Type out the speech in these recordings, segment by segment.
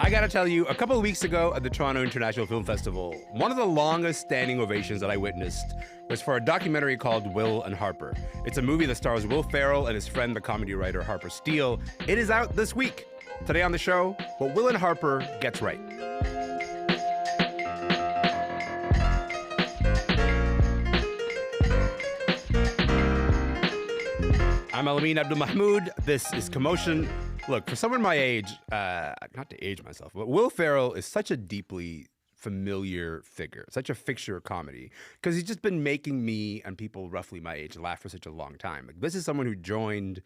I gotta tell you, a couple of weeks ago at the Toronto International Film Festival, one of the longest standing ovations that I witnessed was for a documentary called Will and Harper. It's a movie that stars Will Ferrell and his friend, the comedy writer Harper Steele. It is out this week. Today on the show, what Will and Harper gets right. I'm Elamin Abdul-Mahmoud. This is Commotion. Look, for someone my age, not to age myself, but Will Ferrell is such a deeply familiar figure, such a fixture of comedy, because he's just been making me and people roughly my age laugh for such a long time. Like, this is someone who joined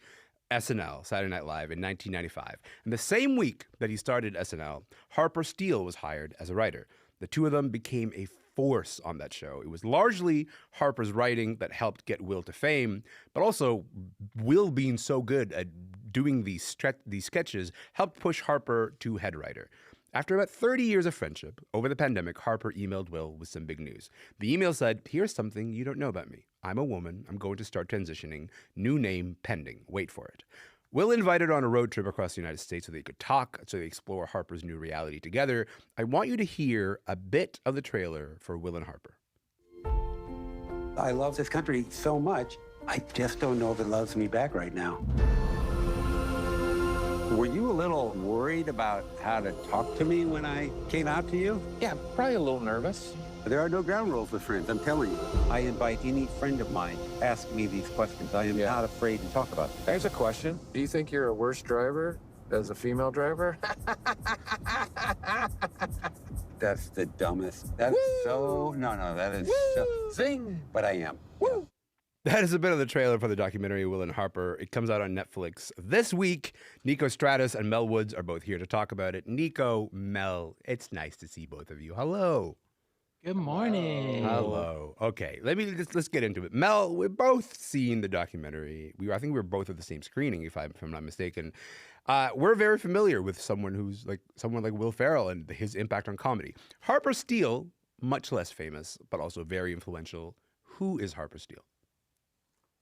SNL, Saturday Night Live, in 1995. And the same week that he started SNL, Harper Steele was hired as a writer. The two of them became a force on that show. It was largely Harper's writing that helped get Will to fame, but also Will being so good at doing these sketches helped push Harper to head writer. After about 30 years of friendship, over the pandemic, Harper emailed Will with some big news. The email said, "Here's something you don't know about me. I'm a woman. I'm going to start transitioning. New name pending. Wait for it." Will invited her on a road trip across the United States so they could talk, so they explore Harper's new reality together. I want you to hear a bit of the trailer for Will and Harper. I love this country so much, I just don't know if it loves me back right now. Were you a little worried about how to talk to me when I came out to you? Yeah, probably a little nervous. There are no ground rules with friends, I'm telling you. I invite any friend of mine to ask me these questions. I am not afraid to talk about them. There's a question. Do you think you're a worse driver as a female driver? That's the dumbest. That is so... No, that is so... Zing! But I am. Woo! That is a bit of the trailer for the documentary Will and Harper. It comes out on Netflix this week. Niko, Stratis, and Mel Woods are both here to talk about it. Niko, Mel, it's nice to see both of you. Hello. Good morning. Hello. Okay, let's get into it. Mel, we've both seen the documentary. I think we were both at the same screening, if I'm not mistaken. We're very familiar with someone like Will Ferrell and his impact on comedy. Harper Steele, much less famous, but also very influential. Who is Harper Steele?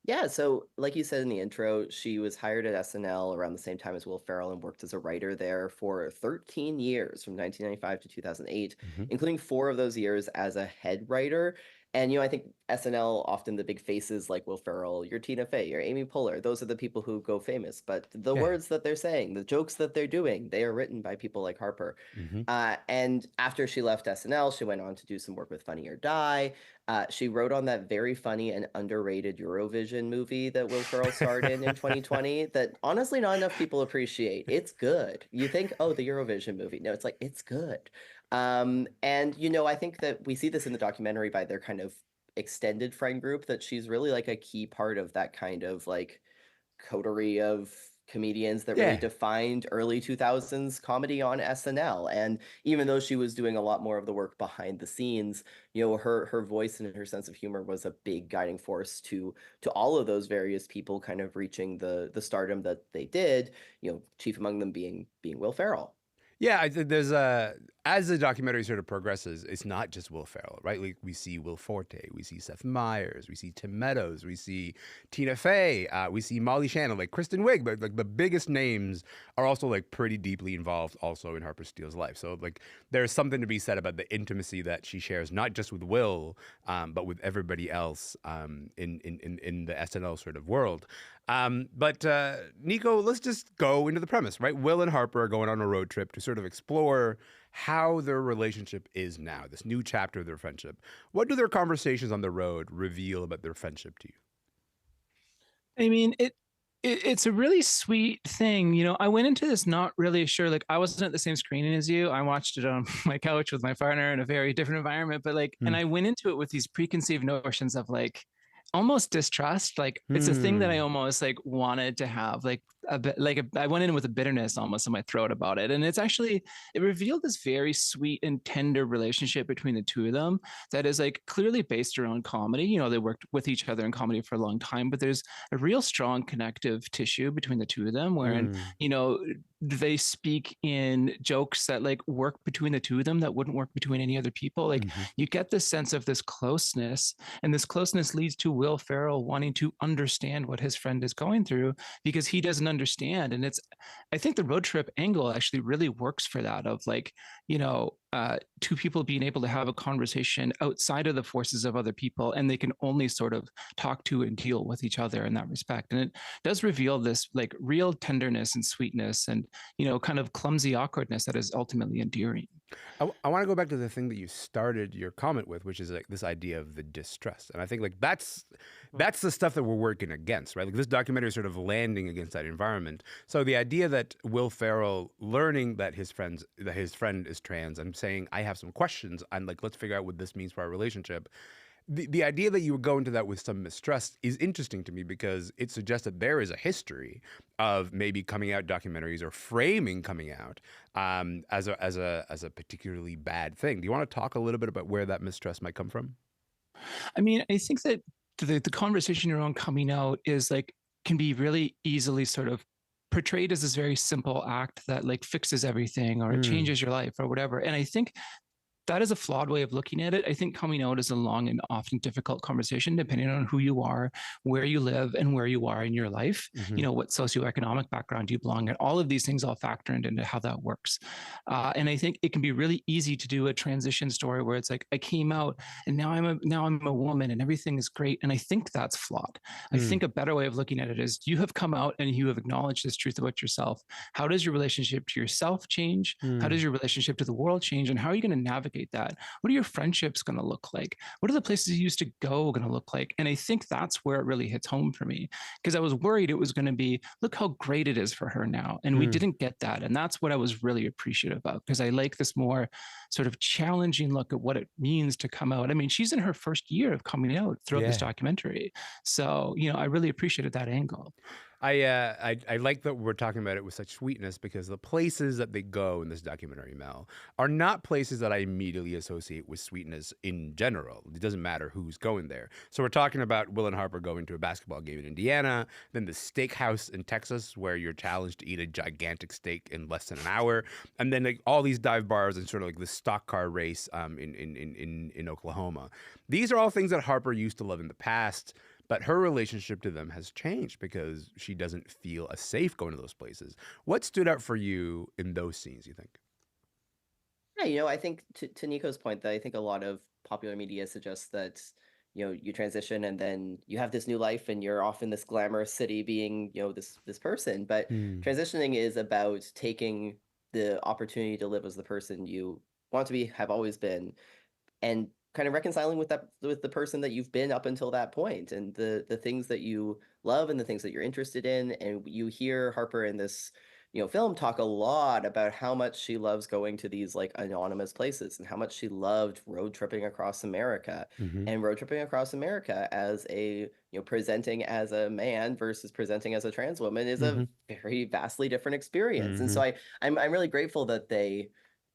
Yeah, so like you said in the intro, she was hired at SNL around the same time as Will Ferrell and worked as a writer there for 13 years, from 1995 to 2008, including 4 of those years as a head writer. And, I think SNL, often the big faces like Will Ferrell, your Tina Fey, your Amy Poehler, those are the people who go famous. But the words that they're saying, the jokes that they're doing, they are written by people like Harper. And after she left SNL, she went on to do some work with Funny or Die. She wrote on that very funny and underrated Eurovision movie that Will Ferrell starred in 2020 that honestly not enough people appreciate. It's good. You think, oh, the Eurovision movie. No, it's like, it's good. And, I think that we see this in the documentary by their kind of extended friend group, that she's really like a key part of that kind of like coterie of comedians that really defined early 2000s comedy on SNL. And even though she was doing a lot more of the work behind the scenes, her voice and her sense of humor was a big guiding force to all of those various people kind of reaching the stardom that they did, chief among them being Will Ferrell. Yeah, there's as the documentary sort of progresses, it's not just Will Ferrell, right? Like, we see Will Forte, we see Seth Meyers, we see Tim Meadows, we see Tina Fey, we see Molly Shannon, like Kristen Wiig, but like the biggest names are also like pretty deeply involved also in Harper Steele's life. So like there's something to be said about the intimacy that she shares, not just with Will, but with everybody else in the SNL sort of world. But Niko, let's just go into the premise, right? Will and Harper are going on a road trip to sort of explore how their relationship is now, this new chapter of their friendship. What do their conversations on the road reveal about their friendship to you? I mean, it's a really sweet thing. I went into this not really sure. Like, I wasn't at the same screening as you. I watched it on my couch with my partner in a very different environment. But and I went into it with these preconceived notions of like almost distrust. Like, it's a thing that I almost like wanted to have, like a bit, like I went in with a bitterness almost in my throat about it. And it revealed this very sweet and tender relationship between the two of them that is like clearly based around comedy. They worked with each other in comedy for a long time, but there's a real strong connective tissue between the two of them wherein, they speak in jokes that like work between the two of them that wouldn't work between any other people. Like you get this sense of this closeness, and this closeness leads to Will Ferrell wanting to understand what his friend is going through because he doesn't understand. And I think the road trip angle actually really works for that, of like, two people being able to have a conversation outside of the forces of other people, and they can only sort of talk to and deal with each other in that respect. And it does reveal this like real tenderness and sweetness and, kind of clumsy awkwardness that is ultimately endearing. I want to go back to the thing that you started your comment with, which is like this idea of the distrust. And I think like that's the stuff that we're working against, right? Like this documentary is sort of landing against that environment. So the idea that Will Ferrell learning that his friend is trans and saying, I have some questions, and like, let's figure out what this means for our relationship. The idea that you would go into that with some mistrust is interesting to me, because it suggests that there is a history of maybe coming out documentaries or framing coming out as a particularly bad thing. Do you want to talk a little bit about where that mistrust might come from? I mean, I think that the conversation around coming out is like, can be really easily sort of portrayed as this very simple act that like fixes everything, or it changes your life or whatever. And I think that is a flawed way of looking at it. I think coming out is a long and often difficult conversation, depending on who you are, where you live, and where you are in your life. What socioeconomic background you belong in. All of these things all factor into how that works. And I think it can be really easy to do a transition story where it's like, I came out and now I'm a woman and everything is great. And I think that's flawed. I think a better way of looking at it is, you have come out and you have acknowledged this truth about yourself. How does your relationship to yourself change? How does your relationship to the world change? And how are you going to navigate that? What are your friendships going to look like? What are the places you used to go going to look like? And I think that's where it really hits home for me, because I was worried it was going to be, look how great it is for her now. And we didn't get that. And that's what I was really appreciative of, because I like this more sort of challenging look at what it means to come out. I mean, she's in her first year of coming out throughout this documentary. So, I really appreciated that angle. I like that we're talking about it with such sweetness, because the places that they go in this documentary, Mel, are not places that I immediately associate with sweetness in general. It doesn't matter who's going there. So we're talking about Will and Harper going to a basketball game in Indiana, then the steakhouse in Texas where you're challenged to eat a gigantic steak in less than an hour, and then like all these dive bars and sort of like the stock car race in Oklahoma. These are all things that Harper used to love in the past. But her relationship to them has changed because she doesn't feel as safe going to those places. What stood out for you in those scenes, you think? Yeah, I think to Niko's point, that I think a lot of popular media suggests that, you transition and then you have this new life and you're off in this glamorous city being, this person. But transitioning is about taking the opportunity to live as the person you want to be, have always been, and kind of reconciling with the person that you've been up until that point, and the things that you love and the things that you're interested in. And you hear Harper in this film talk a lot about how much she loves going to these like anonymous places, and how much she loved road tripping across America. And road tripping across America as a presenting as a man versus presenting as a trans woman is a very vastly different experience. And so I'm really grateful that they,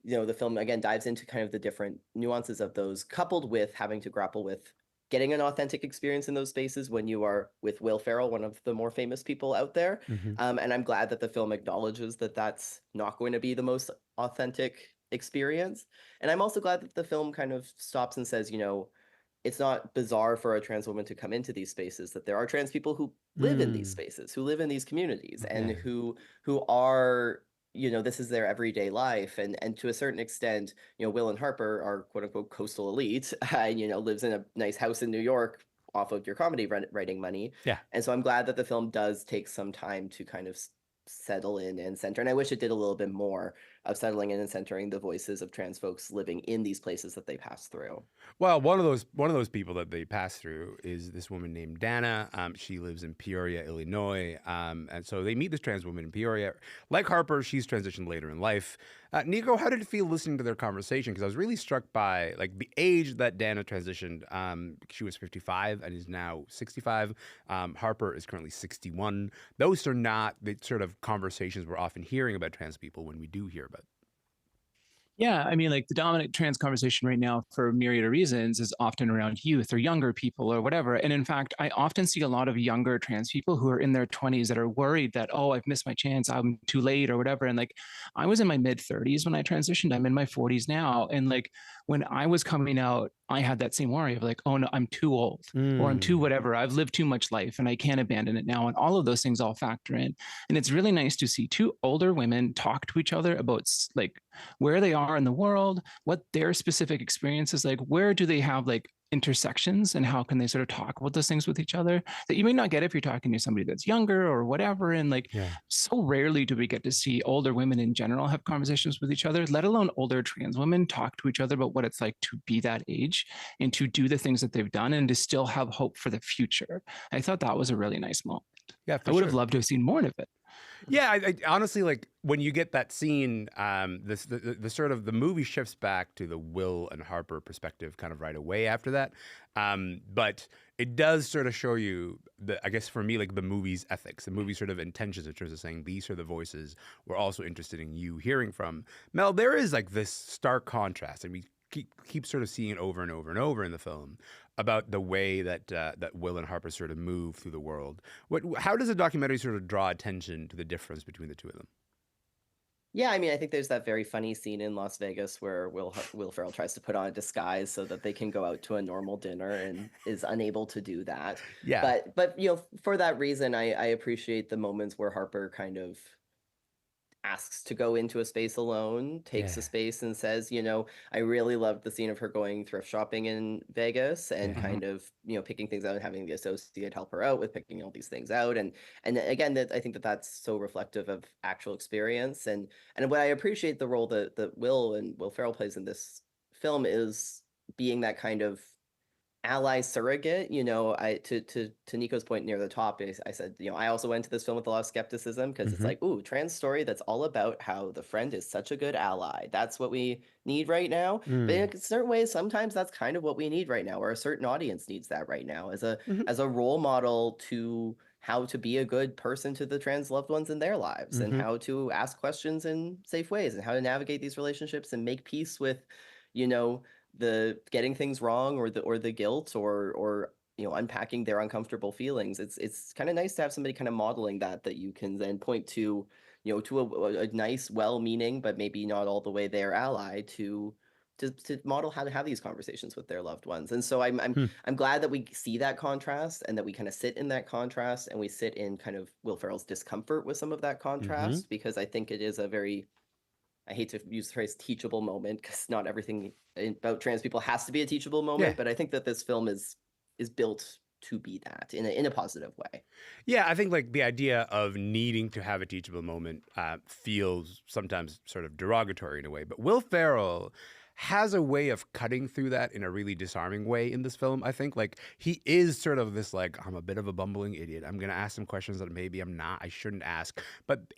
the film again dives into kind of the different nuances of those, coupled with having to grapple with getting an authentic experience in those spaces when you are with Will Ferrell, one of the more famous people out there. And I'm glad that the film acknowledges that that's not going to be the most authentic experience. And I'm also glad that the film kind of stops and says, it's not bizarre for a trans woman to come into these spaces, that there are trans people who live in these spaces, who live in these communities, and who are, this is their everyday life. And to a certain extent, Will and Harper are quote unquote coastal elite, lives in a nice house in New York off of your comedy writing money. Yeah. And so I'm glad that the film does take some time to kind of settle in and center. And I wish it did a little bit more of settling in and centering the voices of trans folks living in these places that they pass through. Well, one of those people that they pass through is this woman named Dana. She lives in Peoria, Illinois, and so they meet this trans woman in Peoria. Like Harper, she's transitioned later in life. Niko, how did it feel listening to their conversation? Because I was really struck by like the age that Dana transitioned. She was 55 and is now 65. Harper is currently 61. Those are not the sort of conversations we're often hearing about trans people when we do hear about. Yeah, I mean, like the dominant trans conversation right now, for a myriad of reasons, is often around youth or younger people or whatever. And in fact, I often see a lot of younger trans people who are in their 20s that are worried that, oh, I've missed my chance, I'm too late or whatever. And like, I was in my mid 30s when I transitioned. I'm in my 40s now. And like, when I was coming out, I had that same worry of like, oh no, I'm too old or I'm too whatever. I've lived too much life and I can't abandon it now. And all of those things all factor in. And it's really nice to see two older women talk to each other about like where they are in the world, what their specific experience is like, where do they have like intersections and how can they sort of talk about those things with each other that you may not get if you're talking to somebody that's younger or whatever. And like so rarely do we get to see older women in general have conversations with each other, let alone older trans women talk to each other about what it's like to be that age and to do the things that they've done and to still have hope for the future. I thought that was a really nice moment. Yeah, I would have loved to have seen more of it. Yeah, I honestly, like when you get that scene, the sort of the movie shifts back to the Will and Harper perspective kind of right away after that. But it does sort of show you, I guess for me, like the movie's ethics, the movie's sort of intentions in terms of saying these are the voices we're also interested in you hearing from. Mel, there is like this stark contrast, and we keep sort of seeing it over and over and over in the film about the way that that Will and Harper sort of move through the world. How does the documentary sort of draw attention to the difference between the two of them? Yeah, I mean, I think there's that very funny scene in Las Vegas where Will Ferrell tries to put on a disguise so that they can go out to a normal dinner and is unable to do that. Yeah. But you know, for that reason, I appreciate the moments where Harper kind of asks to go into a space alone, takes a space and says, you know, I really loved the scene of her going thrift shopping in Vegas and kind of, you know, picking things out and having the associate help her out with picking all these things out. And again, that I think that that's so reflective of actual experience. And what I appreciate the role that Will Ferrell plays in this film is being that kind of ally surrogate. You know, to Niko's point near the top, I said, you know, I also went to this film with a lot of skepticism because it's like, ooh, trans story that's all about how the friend is such a good ally. That's what we need right now. But in certain ways, sometimes that's kind of what we need right now, or a certain audience needs that right now as a role model to how to be a good person to the trans loved ones in their lives and how to ask questions in safe ways and how to navigate these relationships and make peace with, you know, the getting things wrong or the guilt or you know, unpacking their uncomfortable feelings. It's kind of nice to have somebody kind of modeling that you can then point to, you know, to a nice, well-meaning but maybe not all the way there ally to model how to have these conversations with their loved ones. And so I'm glad that we see that contrast and that we kind of sit in that contrast and we sit in kind of Will Ferrell's discomfort with some of that contrast because I think it is a very, I hate to use the phrase teachable moment because not everything about trans people has to be a teachable moment, but I think that this film is built to be that in a positive way. Yeah, I think like the idea of needing to have a teachable moment feels sometimes sort of derogatory in a way, but Will Ferrell has a way of cutting through that in a really disarming way in this film. I think like he is sort of this like, I'm a bit of a bumbling idiot. I'm going to ask some questions that maybe I shouldn't ask. But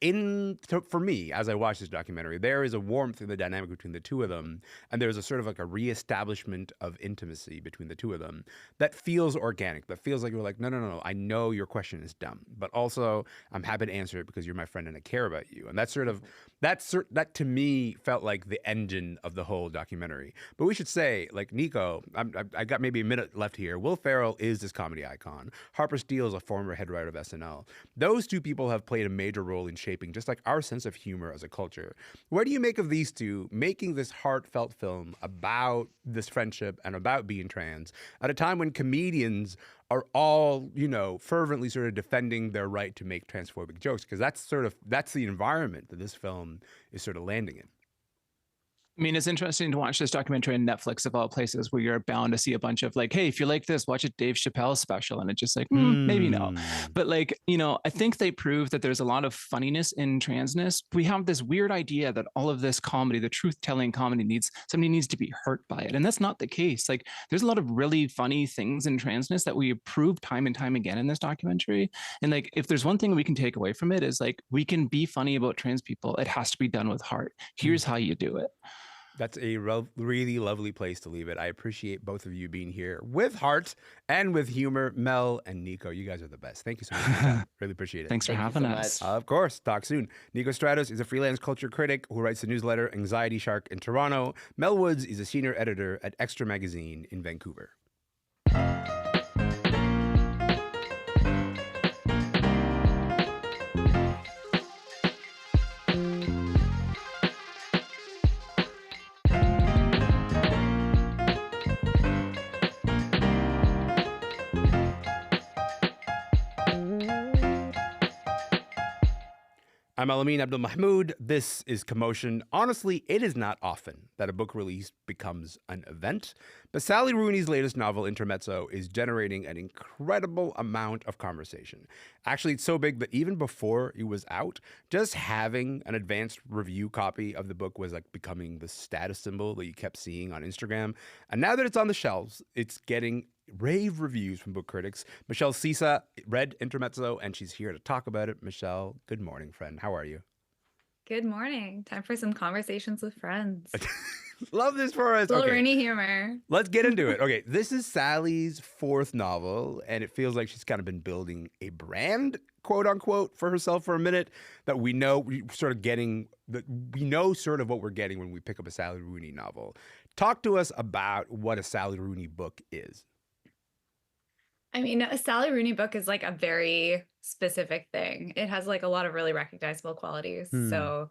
for me, as I watch this documentary, there is a warmth in the dynamic between the two of them. And there's a sort of like a reestablishment of intimacy between the two of them that feels organic, that feels like you're like, no, I know your question is dumb, but also I'm happy to answer it because you're my friend and I care about you. And that's sort of, that to me felt like the engine of the whole documentary. But we should say, like Niko, I got maybe a minute left here. Will Ferrell is this comedy icon. Harper Steele is a former head writer of SNL. Those two people have played a major role in shaping just like our sense of humor as a culture. What do you make of these two making this heartfelt film about this friendship and about being trans at a time when comedians are all, you know, fervently sort of defending their right to make transphobic jokes? Because that's the environment that this film is sort of landing in. I mean, it's interesting to watch this documentary on Netflix of all places where you're bound to see a bunch of like, hey, if you like this, watch a Dave Chappelle special. And it's just like, maybe no. But like, you know, I think they prove that there's a lot of funniness in transness. We have this weird idea that all of this comedy, the truth-telling comedy somebody needs to be hurt by it. And that's not the case. Like there's a lot of really funny things in transness that we prove time and time again in this documentary. And like, if there's one thing we can take away from it is like, we can be funny about trans people. It has to be done with heart. Here's how you do it. That's a really lovely place to leave it. I appreciate both of you being here with heart and with humor. Mel and Niko, you guys are the best. Thank you so much for your time. Really appreciate it. Thanks for having us. Of course. Talk soon. Niko Stratis is a freelance culture critic who writes the newsletter Anxiety Shark in Toronto. Mel Woods is a senior editor at Extra Magazine in Vancouver. I'm Elamin Abdul Mahmoud. This is Commotion. Honestly, it is not often that a book release becomes an event, but Sally Rooney's latest novel, Intermezzo, is generating an incredible amount of conversation. Actually, it's so big that even before it was out, just having an advanced review copy of the book was like becoming the status symbol that you kept seeing on Instagram. And now that it's on the shelves, it's getting rave reviews from book critics. Michelle Cyca read Intermezzo, and she's here to talk about it. Michelle, good morning, friend. How are you? Good morning. Time for some conversations with friends. Love this for us. Little Okay, Rooney humor. let's get into it. Okay, this is Sally's fourth novel, and it feels like she's kind of been building a brand, quote unquote, for herself for a minute. That we know we sort of getting that we know sort of what we're getting when we pick up a Sally Rooney novel. Talk to us about what a Sally Rooney book is. I mean, a Sally Rooney book is like a very specific thing. It has like a lot of really recognizable qualities. So,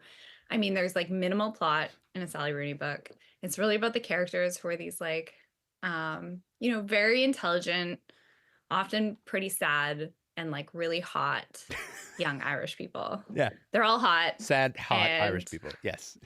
I mean, there's like minimal plot in a Sally Rooney book. It's really about the characters who are these like, very intelligent, often pretty sad, and like really hot young Irish people. Yeah. They're all hot. Sad, hot Irish And- people. Yes.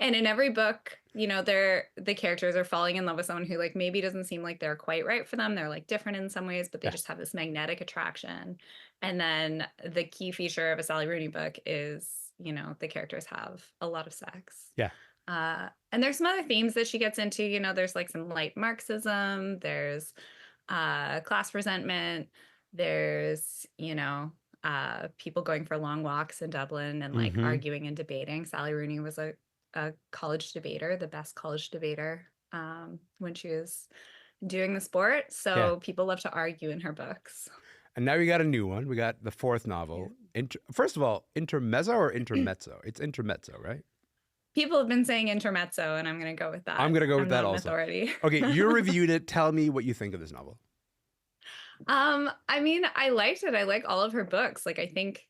And in every book, the characters are falling in love with someone who like maybe doesn't seem like they're quite right for them. They're like different in some ways, but they just have this magnetic attraction. And then the key feature of a Sally Rooney book is, the characters have a lot of sex. Yeah. And there's some other themes that she gets into. There's like some light Marxism. There's class resentment. There's, people going for long walks in Dublin and like arguing and debating. Sally Rooney was a college debater, the best college debater when she was doing the sport. So people love to argue in her books. And now we got a new one. We got the fourth novel. First of all, Intermezzo or Intermezzo? It's Intermezzo, right? People have been saying Intermezzo, and I'm going to go with that. I'm going to go with I'm that not an also. authority. Okay, you reviewed it. Tell me what you think of this novel. I mean, I liked it. I like all of her books. Like, I think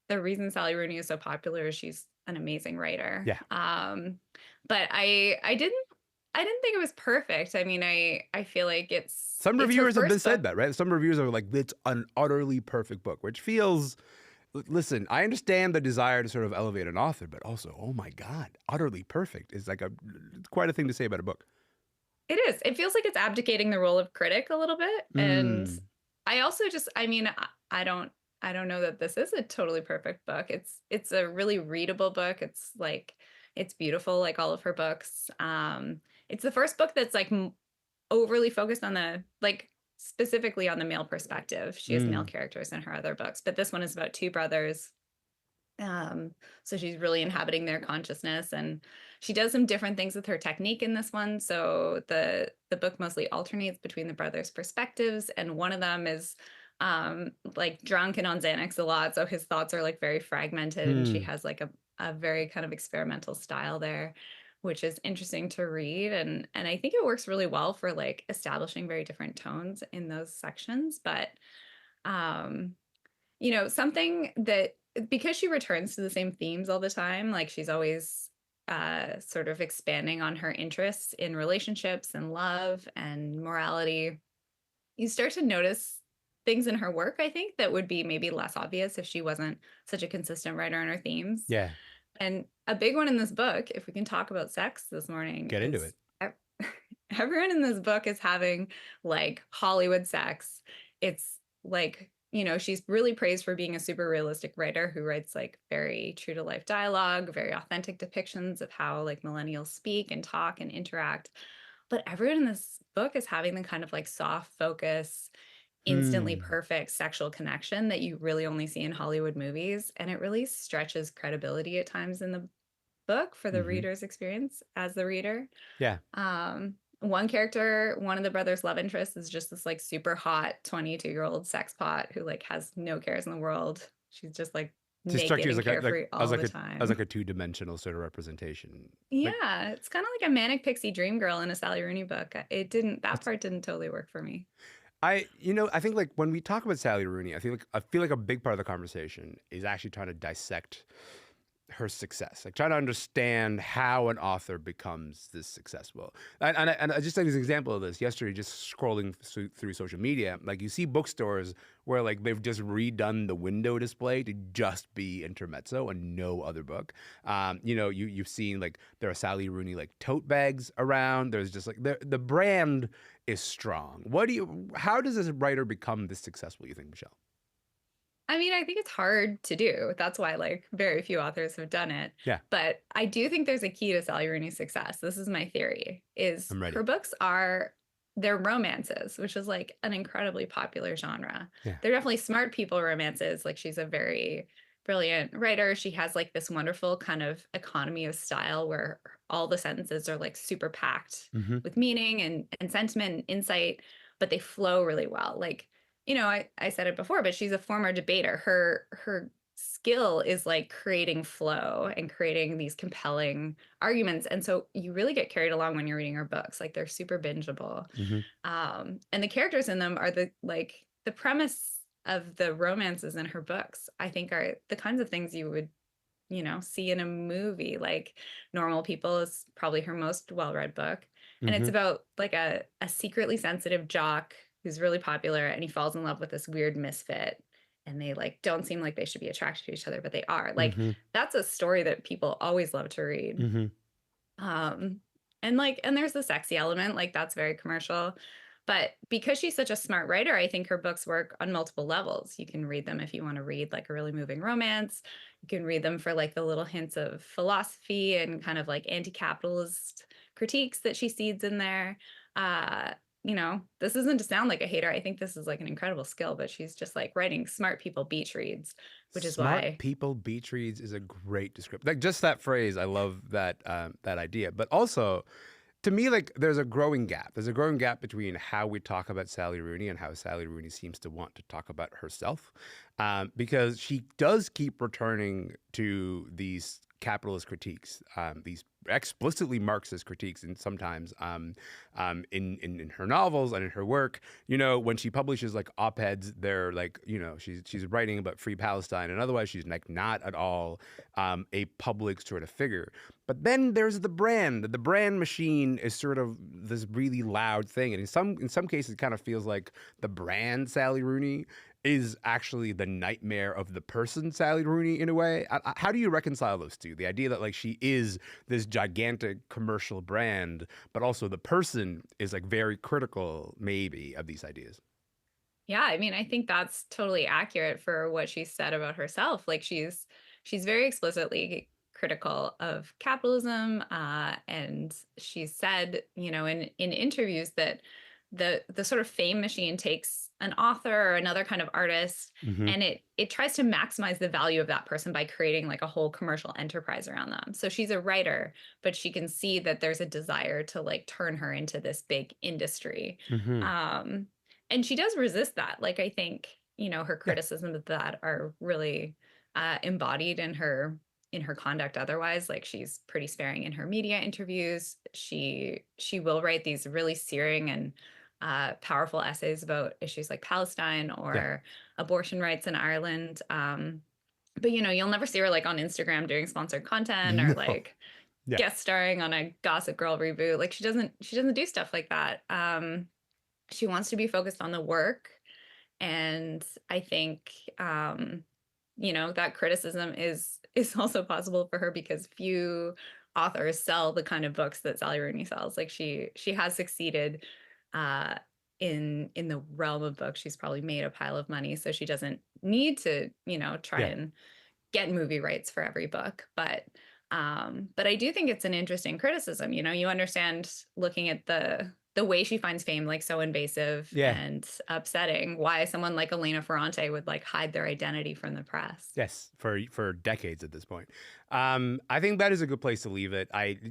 the reason Sally Rooney is so popular is she's an amazing writer. Yeah. But I didn't think it was perfect. I mean, I feel like Some it's her reviewers have been first said book. that, right? Some reviewers are like, it's an utterly perfect book, which feels. Listen, I understand the desire to sort of elevate an author, but also, oh my God, utterly perfect is like it's quite a thing to say about a book. It is. It feels like it's abdicating the role of critic a little bit. And I also I don't know that this is a totally perfect book. It's a really readable book. It's like, it's beautiful, like all of her books. It's the first book that's like overly focused on specifically on the male perspective. She has male characters in her other books, but this one is about two brothers. So she's really inhabiting their consciousness, and she does some different things with her technique in this one. So the book mostly alternates between the brothers' perspectives, and one of them is like drunk and on Xanax a lot. So his thoughts are like very fragmented, and she has like a very kind of experimental style there, which is interesting to read. And I think it works really well for like establishing very different tones in those sections. But, something that, because she returns to the same themes all the time, like she's always sort of expanding on her interests in relationships and love and morality, you start to notice things in her work, I think, that would be maybe less obvious if she wasn't such a consistent writer in her themes. Yeah. And a big one in this book, if we can talk about sex this morning. Get into it. Everyone in this book is having like Hollywood sex. It's like, she's really praised for being a super realistic writer who writes like very true to life dialogue, very authentic depictions of how like millennials speak and talk and interact. But everyone in this book is having the kind of like soft focus, instantly perfect sexual connection that you really only see in Hollywood movies. And it really stretches credibility at times in the book for the reader's experience as the reader. Yeah. One character, one of the brothers' love interests, is just this like super hot 22-year-old sex pot who like has no cares in the world. She's just like naked and carefree all the time. As like a two-dimensional sort of representation. Yeah, it's kind of like a manic pixie dream girl in a Sally Rooney book. That part didn't totally work for me. I think like when we talk about Sally Rooney, I feel like a big part of the conversation is actually trying to dissect her success, like trying to understand how an author becomes this successful. And I just had an example of this yesterday, just scrolling through social media. Like you see bookstores where like they've just redone the window display to just be Intermezzo and no other book. You know, you've seen like there are Sally Rooney like tote bags around. There's just like the brand is strong. How does this writer become this successful, you think, Michelle? I mean, I think it's hard to do. That's why like very few authors have done it. Yeah. But I do think there's a key to Sally Rooney's success. This is my theory, is I'm ready. her books they're romances, which is like an incredibly popular genre. Yeah. They're definitely smart people romances. Like she's a very brilliant writer. She has like this wonderful kind of economy of style where all the sentences are like super packed with meaning and sentiment and insight, but they flow really well. Like, you know, I said it before, but she's a former debater. Her skill is like creating flow and creating these compelling arguments. And so you really get carried along when you're reading her books. Like they're super bingeable. And the characters in them are the premise of the romances in her books, I think, are the kinds of things you would, you know, see in a movie. Like Normal People is probably her most well-read book. And it's about like a secretly sensitive jock who's really popular, and he falls in love with this weird misfit, and they like don't seem like they should be attracted to each other, but they are. Like that's a story that people always love to read. And there's the sexy element, like that's very commercial. But because she's such a smart writer, I think her books work on multiple levels. You can read them if you want to read like a really moving romance. You can read them for like the little hints of philosophy and kind of like anti-capitalist critiques that she seeds in there. You know, this isn't to sound like a hater. I think this is like an incredible skill, but she's just like writing smart people beach reads, which is why smart people beach reads is a great description. Like just that phrase, I love that that idea. But also, to me, like there's a growing gap. There's a growing gap between how we talk about Sally Rooney and how Sally Rooney seems to want to talk about herself, because she does keep returning to these capitalist critiques, these explicitly Marxist critiques, and sometimes in her novels and in her work. You know, when she publishes like op-eds, they're like, you know, she's writing about Free Palestine, and otherwise she's like not at all a public sort of figure. But then there's the brand. The brand machine is sort of this really loud thing, and in some cases, it kind of feels like the brand Sally Rooney is actually the nightmare of the person Sally Rooney in a way. How do you reconcile those two? The idea that like she is this gigantic commercial brand, but also the person is like very critical maybe of these ideas. Yeah, I mean, I think that's totally accurate for what she said about herself. Like she's very explicitly critical of capitalism, and she said, you know, in interviews that the sort of fame machine takes an author or another kind of artist, and it tries to maximize the value of that person by creating like a whole commercial enterprise around them. So she's a writer, but she can see that there's a desire to like turn her into this big industry. And she does resist that. Like I think, you know, her criticisms of that are really embodied in her conduct otherwise. Like she's pretty sparing in her media interviews. She will write these really searing and powerful essays about issues like Palestine or abortion rights in Ireland. But you know, you'll never see her like on Instagram doing sponsored content or like guest starring on a Gossip Girl reboot. Like she doesn't do stuff like that. She wants to be focused on the work. And I think you know, that criticism is also possible for her because few authors sell the kind of books that Sally Rooney sells. Like she has succeeded in the realm of books. She's probably made a pile of money, so she doesn't need to, you know, try and get movie rights for every book. But I do think it's an interesting criticism. You know, you understand looking at the way she finds fame like so invasive and upsetting, why someone like Elena Ferrante would like hide their identity from the press. Yes, for decades at this point. I think that is a good place to leave it.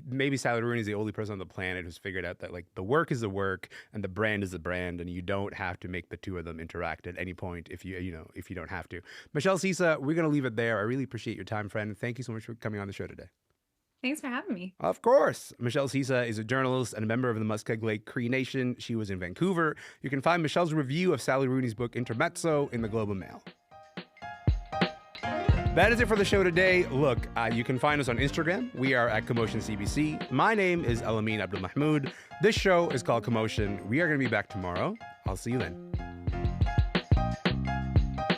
Maybe Sally Rooney is the only person on the planet who's figured out that like the work is the work and the brand is the brand, and you don't have to make the two of them interact at any point if you don't have to. Michelle Cyca, we're going to leave it there. I really appreciate your time, friend. Thank you so much for coming on the show today. Thanks for having me. Of course. Michelle Cyca is a journalist and a member of the Muskeg Lake Cree Nation. She was in Vancouver. You can find Michelle's review of Sally Rooney's book Intermezzo in the Globe and Mail. That is it for the show today. Look, you can find us on Instagram. We are at Commotion CBC. My name is Elamin Abdul Mahmoud. This show is called Commotion. We are going to be back tomorrow. I'll see you then.